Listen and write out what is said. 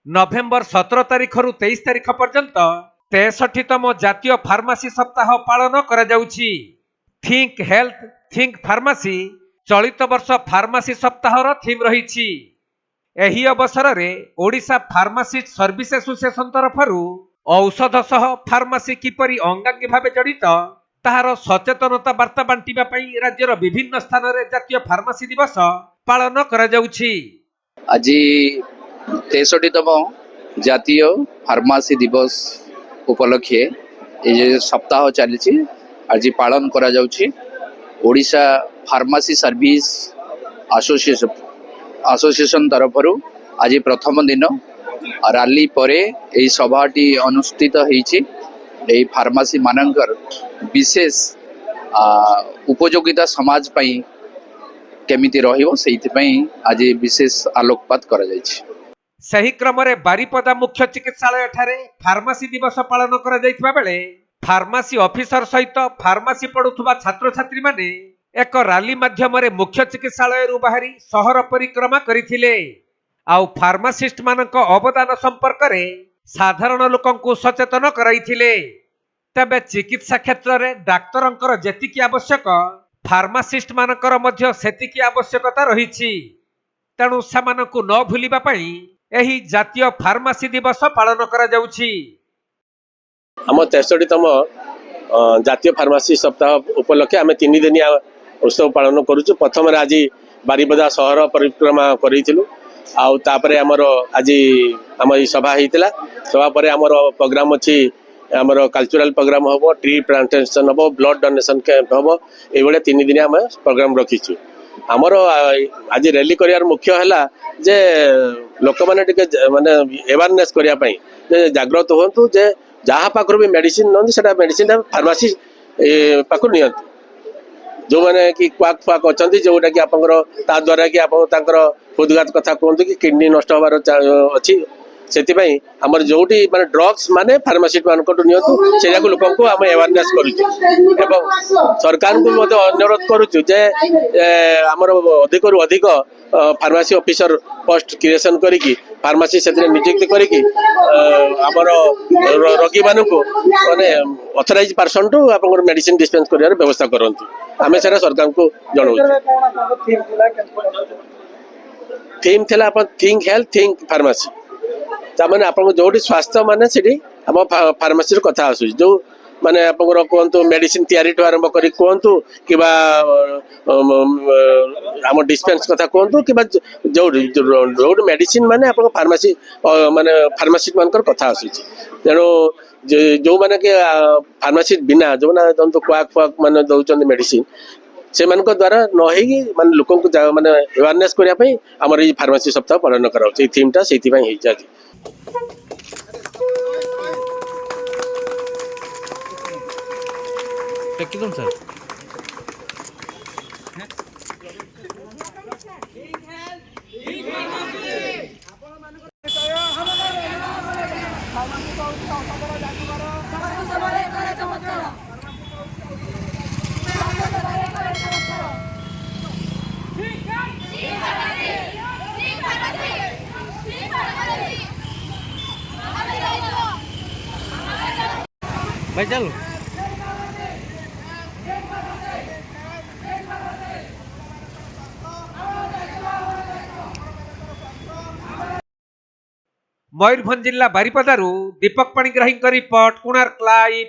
नवेम्बर 17 तारिख रु 23 तारिख पर्यंत 63तम जातीय फार्मासी सप्ताह पालन करा जाउछि। थिंक हेल्थ थिंक फार्मासी चलित वर्ष फार्मासी सप्ताहर थीम रही। एही अवसर में ओडिशा फार्मासिस्ट सर्विस एसोसिएशन तरफरु औषध सह फार्मासी किपरि अंगांगी भावे जड़ित ताहार सचेतनता वार्ता बांटिबा पई राज्यर विभिन्न स्थान रे जातीय फार्मासी दिवस पालन करा जाउछि। आज 63तम जातीय फार्मासी दिवस उपलक्षे ये सप्ताह चली आज पालन करा जाउछि। ओडिशा फार्मासी सर्विस एसोसिएशन तरफरु आज प्रथम दिन रैली परे यही सभाटी अनुष्ठित होईछि। यही फार्मासी मानकर विशेष उपयोगिता समाज पई केमिति रहिबो सेहिति पई आज विशेष आलोकपात करा जायछि। सही क्रम रे बारिपदा मुख्य चिकित्सालय ठारे फार्मासी दिवस पालन करा जायतिबा बेले फार्मासी ऑफिसर सहित फार्मासी पढुथुबा छात्र छात्री माने एक रैली माध्यम रे मुख्य चिकित्सालय रु बाहरी शहर परिक्रमा करिथिले। आउ फार्मासिस्ट मानक अवदान संपर्क रे साधारण लोकंकु सचेतन कराइथिले। तबे चिकित्सा क्षेत्र रे डाक्तरंकर जेतिकी आवश्यक फार्मासिस्ट मानकर मध्य सेतिकी आवश्यकता रहिछि। तेणु सेमानकु न भूलिबा पई एही जातीय फार्मासी दिवस पालन करा जाउछि। आम 63तम जातीय फार्मासी सप्ताह उपलक्षे आम 3 दिनिया उत्सव पालन करूछु। प्रथम आज बारिपदा शहर परिक्रमा करिथिलु। आउ तापरे हमर आज आम सभा होता। सभा पर आमर प्रोग्राम अच्छी आमर कल्चरल प्रोग्राम हम ट्री प्लांटेशन हम ब्लड डोनेशन कैंप हम ये 3 दिन आम प्रोग्राम रखीचु। आमर आज रैली कर मुख्य है जे लोक मैंने माने अवेयरनेस करने जागृत हूँ जे जहाँ पाखर भी मेडिसिन ना मेडिसिन फार्मासी पाखर नि जो मैंने कि क्वाक फाक अच्छा जोटा कि आप द्वारा कि आप हृदघात कथा कहते कि किडनी नष्ट होबार अच्छी से आमर जोटी माने ड्रग्स माने फार्मासिस्ट मानक नियंतु से लोक आम अवेयरनेस करूँ। सरकार को अनुरोध करुचु जे आमर अधिक रु अधिक फार्मासी ऑफिसर पोस्ट क्रिएशन करिकी फार्मासी से नियुक्ति करिकी आमर रोगी मानक माने ऑथराइज पर्सन टू आप मेडिसिन डिस्पेंस कर व्यवस्था करंतु। आम से सरकार को जनाऊँ। थीम थिला आप थिंक हेल्थ थिंक फार्मासी ताने आप जो स्वास्थ्य माने से आम फार्मासी कथा आसू जो माने आप कहतु मेडिसिन तैयारी आरंभ कर कहतु कि आम डिस्पेंस कथा कहतु कि जो मेडिसिन माने आप फार्मासी माने फार्मासिस्ट मानकर कथा आसूँ। तेणु जो माने कि फार्मासिस्ट बिना जो ना क्वाक फाक माने दौरान मेडिसिन से द्वारा न माने लोक माने अवेयरनेस करने आमर ये फार्मासी सप्ताह पालन कराऊँ। थीमटा से सर भाई चलो मयूरभंज जिला बारिपदारू दीपक पाणिग्राही रिपोर्ट कोणार्क लाइव।